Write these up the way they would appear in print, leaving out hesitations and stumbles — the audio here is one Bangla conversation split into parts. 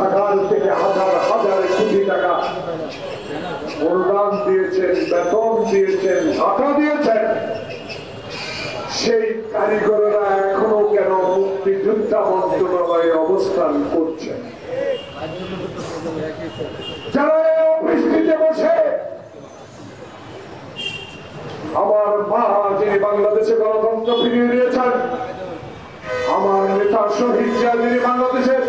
কোষাগার থেকে হাজার হাজার কোটি টাকা অনুদান দিয়েছেন, বেতন দিয়েছেন, ভাতা দিয়েছেন, সেই কারিগররা এখনো কেন মুক্তিযোদ্ধা মন্ত্রণালয়ে অবস্থান করছেন? যারা অফিসটিতে বসে আমার মা যিনি বাংলাদেশে গণতন্ত্র ফিরিয়ে দিয়েছেন, আমার নেতা শহীদ জিয়া যিনি বাংলাদেশের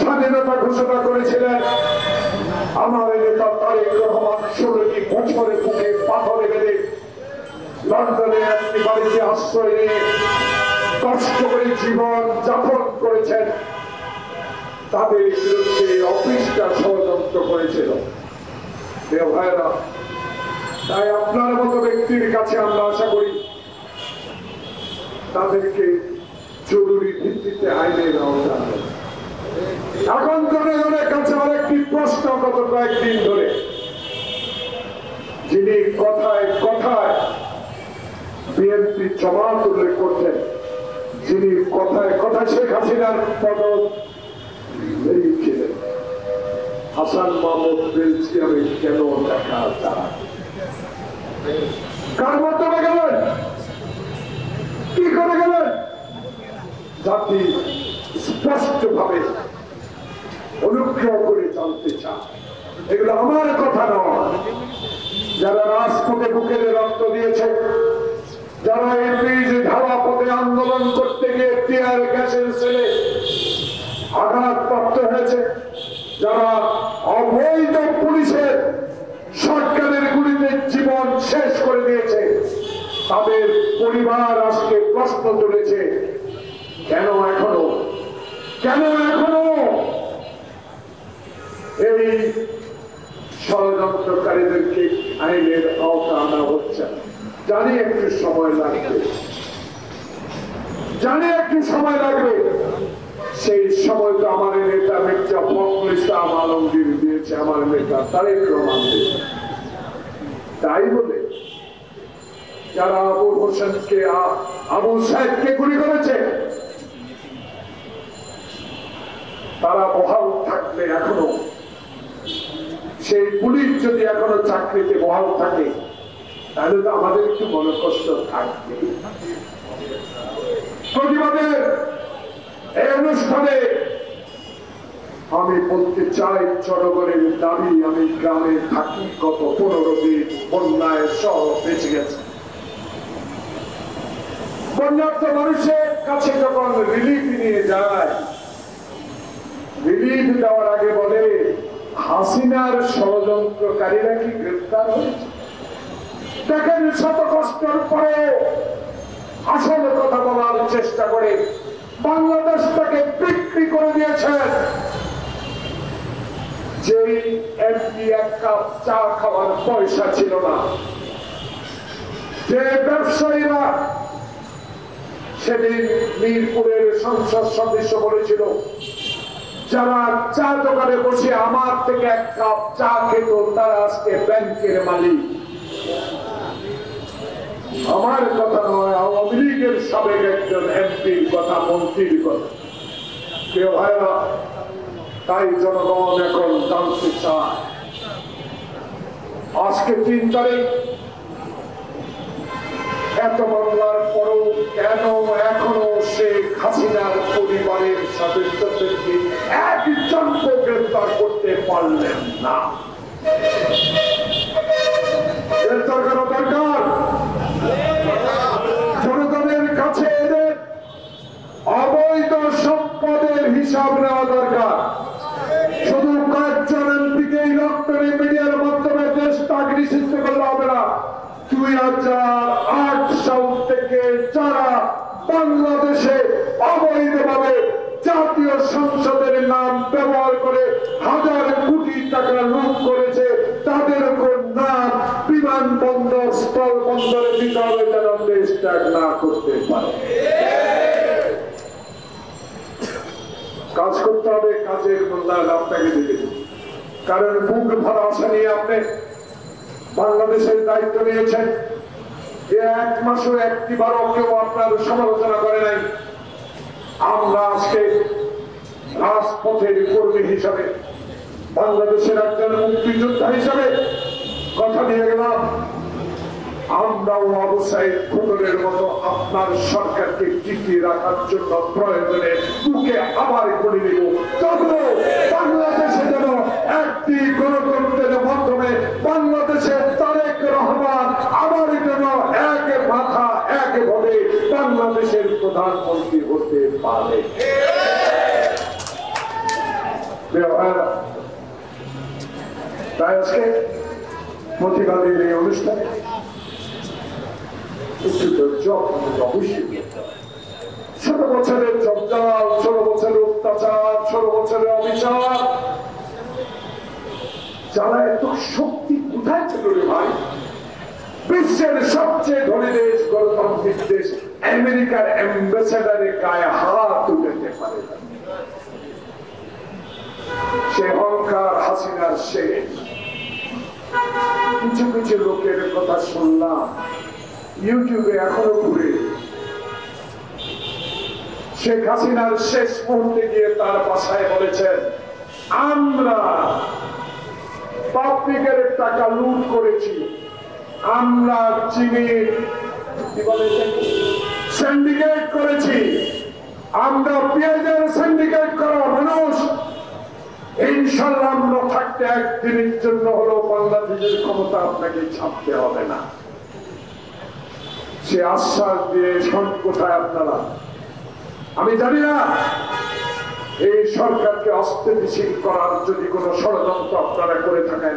স্বাধীনতা ঘোষণা করেছিলেন, আমার নেতা তারেক রহমান 16টি বছরে বুকে পাথরে বেঁধে লন্ডনে একটি বাড়িতে আশ্রয় নিয়ে কষ্ট করে জীবন যাপন করেছেন, তাদের বিরুদ্ধে অফিসটা ষড়যন্ত্র করেছিল। ভাইরা, তাই আপনার মতো ব্যক্তির কাছে আমরা আশা করি তাদেরকে জরুরি ভিত্তিতে আইনের আওতা আনবে। এখন জনগণের কাছে আরেকটি প্রশ্ন, গত কয়েকদিন ধরে যিনি কথায় কথায় বিএনপি জমাত উল্লেখ করছেন, যিনি কথায় কথায় শেখ হাসিনার পদক ছিলেন, হাসান মাহমুদ বেলজিয়ামে কেন দেখা যায়? কার মাধ্যমে গেলেন? কি করে গেলেন? জাতি স্পষ্ট ভাবে অনুগ্রহ করে জানতে চায়। এগুলো আমার কথা নয়। যারা রাজপথে বুকের রক্ত দিয়েছে, যারা এই ব্রিজ ঢালা পথে আন্দোলন করতে গিয়ে টিয়ার গ্যাসের ছেলে আঘাতপ্রাপ্ত হয়েছে, যারা অবৈধ পুলিশের সরকারের গুলিতে জীবন শেষ করে দিয়েছে, তাদের পরিবার আজকে প্রশ্ন তুলেছে, কেন এখনো এই ষড়যন্ত্রকারীদেরকে আইনের আওতা আনা হচ্ছে? জানি একটু সময় লাগবে, সেই সময় তো আমার নেতা মির্জা ফখরুল ইসলাম আলমগীর দিয়েছে, আমার নেতা তারেক রহমান দিয়েছে। তাই বলে যারা আবু সাহেবকে গুলি করেছে, তারা বহাল থাকলে, এখনো সেই পুলিশ যদি এখনো চাকরিতে বহাল থাকে, তাহলে তো আমাদের একটু মনে কষ্ট থাকবে। প্রতিবাদের এই অনুষ্ঠানে আমি বলতে চাই, জনগণের দাবি, আমি গ্রামে থাকি, গত 15 দিন বন্যায় শহর বেঁচে গেছে। বন্যার্থ মানুষের কাছে যখন রিলিফ নিয়ে যায়, রিলিফ দেওয়ার আগে বলে হাসিনার ষড়যন্ত্রকারীরা কি গ্রেফতার হয়েছে? দেখেন, শত কষ্টের পরে আসল কথা বলার চেষ্টা করে বাংলাদেশটাকে বিক্রি করে দিয়েছেন। যে এমপি এক কাপ চা খাওয়ার পয়সা ছিল না, যে ব্যবসায়ীরা সেদিন মিরপুরের সংসদ সদস্য বলেছিল, যারা চা দোকানে বসে আমার থেকে এক কাপ চা খেত, তারা আজকে ব্যাংকের মালিক। আমার কথা নয়, আওয়ামী লীগের সাবেক একজন এমপির কথা, মন্ত্রীর কথা। কেউ হয় না। তাই জনগণ এখন জানতে চায়, আজকে 3 তারিখ, এত মামলার পরও কেন এখনো শেখ হাসিনার পরিবারের সদস্যদেরকে একজনকে গ্রেফতার করতে পারলেন না? গ্রেফতার করা দরকার। জনগণের কাছে এদের অবৈধ সম্পদের হিসাব নেওয়া দরকার। শুধু কয়েকজন এমপিকেই রক্তরে মিডিয়ার মাধ্যমে দেশটাকে নিষিদ্ধ করলে হবে না। 2008 সাল থেকে যারা বাংলাদেশে অবৈধভাবে জাতীয় সংসদের নাম ব্যবহার করে হাজার কোটি টাকা লুট করেছে, তাদের উপর নাম বিমানবন্দর, স্থল বন্দরে দিতে হবে, যেন দেশ ত্যাগ না করতে পারে। কাজ করতে হবে, কাজের মূল্যায়ন আপনাকে দিবে। কারণ বুক ভরা আশা নিয়ে আপনি বাংলাদেশের দায়িত্ব নিয়েছেন। 1 মাসও একটিবারও কেউ আপনার সমালোচনা করে নাই। আমরা আজকে রাজপথের কর্মী হিসাবে, বাংলাদেশের একজন মুক্তিযোদ্ধা হিসাবে কথা দিয়ে গেলাম, আমরাও আবু সাইদ খোকনের মতো আপনার সরকারকে টিকিয়ে রাখার জন্য প্রয়োজনে বুকে আবার করে নিব। তবুও বাংলাদেশে যেন একটি গণতন্ত্রের মাধ্যমে বাংলাদেশের তারেক রহমান আবার যেন এক মাথা এক ভাবে বাংলাদেশের প্রধানমন্ত্রী হতে পারে। তাই আজকে প্রতিবাদের এই অনুষ্ঠানে ছোট বছরের জঞ্জাল, 16 বছরের অত্যাচার, 16 বছরের অবিচার, যারা এত শক্তি কোথায় ছিল রে ভাই? বিশ্বের সবচেয়ে ধনী দেশ, গণতান্ত্রিক দেশ আমেরিকার অ্যাম্বাসেডারের গায়ে হাত তুলতে পারে না। সে অহংকার হাসিনার শেষ। কিছু কিছু লোকের কথা শুনলাম ইউটিউবে, এখনো ঘুরে শেখ হাসিনার শেষ মুহূর্তে গিয়ে তার বাসায় বলেছেন, আমরা পাবলিকের টাকা লুট করেছি, আমরা চিনির সিন্ডিকেট করেছি, আমরা পেঁয়াজের সিন্ডিকেট করা মানুষ, ইনশাল্লাহ আমরা থাকতে একদিনের জন্য হলো বাংলাদেশের ক্ষমতা আপনাকে ছাপতে হবে না। সে আশ্বাস দিয়ে কোথায় আপনারা? আমি জানি না এই সরকারকে অস্থিতিশীল করার যদি কোন ষড়যন্ত্র আপনারা করে থাকেন,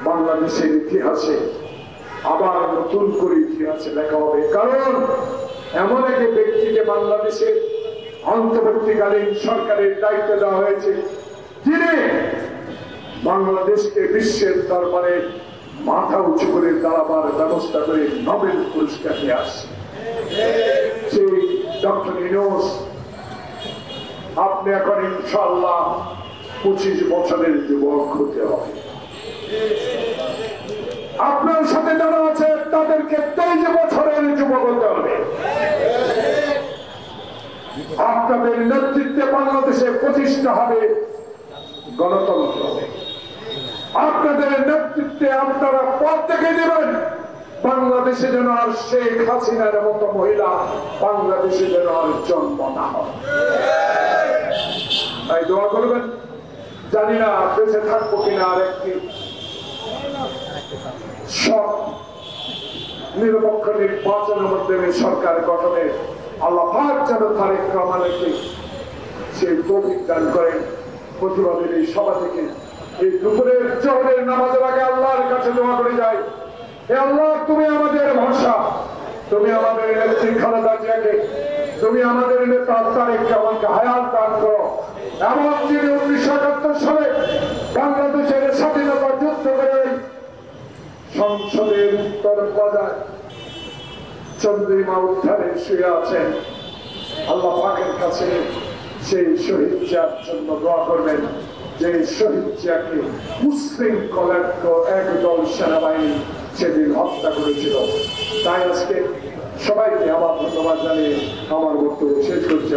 বাংলাদেশের ইতিহাসে আবার নতুন করে ইতিহাসে লেখা হবে। কারণ এমন এক ব্যক্তিকে বাংলাদেশের অন্তর্বর্তীকালীন সরকারের দায়িত্ব দেওয়া হয়েছে, যিনি বাংলাদেশকে বিশ্বের দরবারে মাথা উঁচু করে দাঁড়াবার ব্যবস্থা করে নোবেল পুরস্কার নিয়ে আসছে, সেই ডক্টর ইউনূস। আপনি এখন ইনশাআল্লাহ 25 বছরের যুবক হতে হবে। আপনার সাথে যারা আছে তাদেরকে 23 বছরের যুবক হতে হবে। আপনাদের নেতৃত্বে বাংলাদেশে প্রতিষ্ঠা হবে গণতন্ত্র। আপনাদের নেতৃত্বে আপনারা পথ দেখে দেবেন বাংলাদেশে যেন আর শেখ হাসিনার মতো মহিলা বাংলাদেশে যেন আর জন্ম না হয়। তাই দোয়া করবেন। জানি না বেঁচে থাকবো কিনা আর একটি সব নিরপেক্ষ নির্বাচনের মাধ্যমে সরকার গঠনে আল্লাহ পাক যেন তারেক রহমানকে সেই তৌফিক দান করেন। প্রতিবাদের এই সভা থেকে এই দুপুরের জোহরের নামাজের আগে আল্লাহর কাছে দোয়া করে যাই, হে আল্লাহ, তুমি আমাদের ভরসা, তুমি আমাদের নেত্রী খালেদা জিয়াকে, তুমি আমাদের নেতা তারেক রহমানকে হায়াত দান করো। এমন যিনি 1971 সালে বাংলাদেশের স্বাধীনতা যুদ্ধ করে সংসদের উত্তর পর্যায়ে চন্দ্রিমা উদ্ধারে শুয়ে আছেন, আল্লাহ পাকের কাছে সেই শহীদ জিয়ার জন্য দোয়া করবেন, যে শহীদ জিয়াকে উশৃঙ্খল একদল সেনাবাহিনী সেদিন হত্যা করেছিল। তাই আজকে সবাইকে আমার ধন্যবাদ জানিয়ে আমার বক্তব্য শেষ করছি।